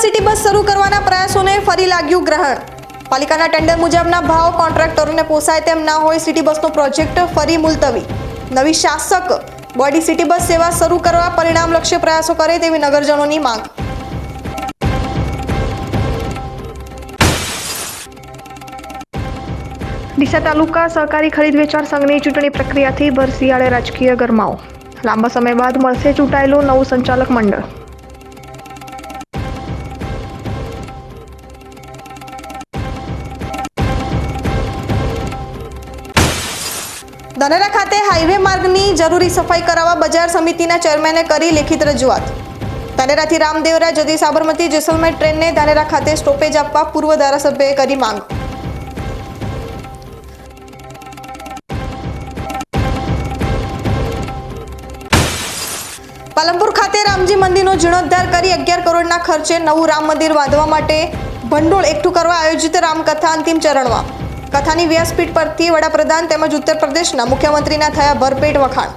City bus શરૂ કરવાના પ્રયાસોને ફરી લાગ્યું ગ્રહણ। પાલિકાના ટેન્ડર મુજબના ભાવ કોન્ટ્રાક્ટરોને પોસાય તેમ ના હોય સિટી બસનો પ્રોજેક્ટ ફરી મુલતવી। નવી શાસક બોડી સિટી બસ સેવા શરૂ કરવા પરિણામલક્ષી પ્રયાસો કરે તેવી નગરજનોની માંગ। ડીસા તાલુકા સહકારી ખરીદ વેચાણ સંઘની ચૂંટણી પ્રક્રિયાથી ભર શિયાળે રાજકીય ગરમાવો। લાંબા સમય બાદ મળશે ચૂંટાયેલું નવું સંચાલક મંડળ। ધાનેરા ખાતે હાઈવે માર્ગની જરૂરી સફાઈ કરાવવા બજાર સમિતિના ચેરમેને કરી લેખિત રજૂઆત। ધાનેરાથી રામદેવરા જતી સાબરમતી જેસલમેર ટ્રેનને ધાનેરા ખાતે સ્ટોપેજ આપવા પૂર્વ ધારાસભ્યએ કરી માંગ। પાલનપુર ખાતે રામજી મંદિરનો જીર્ણોદ્ધાર કરી 11 કરોડના ખર્ચે નવું રામ મંદિર બાંધવા માટે ભંડોળ એકઠું કરવા આયોજિત રામકથા અંતિમ ચરણમાં। કથાની વ્યાસપીઠ પરથી વડાપ્રધાન તેમજ ઉત્તર પ્રદેશના મુખ્યમંત્રીના થયા ભરપેટ વખાણ।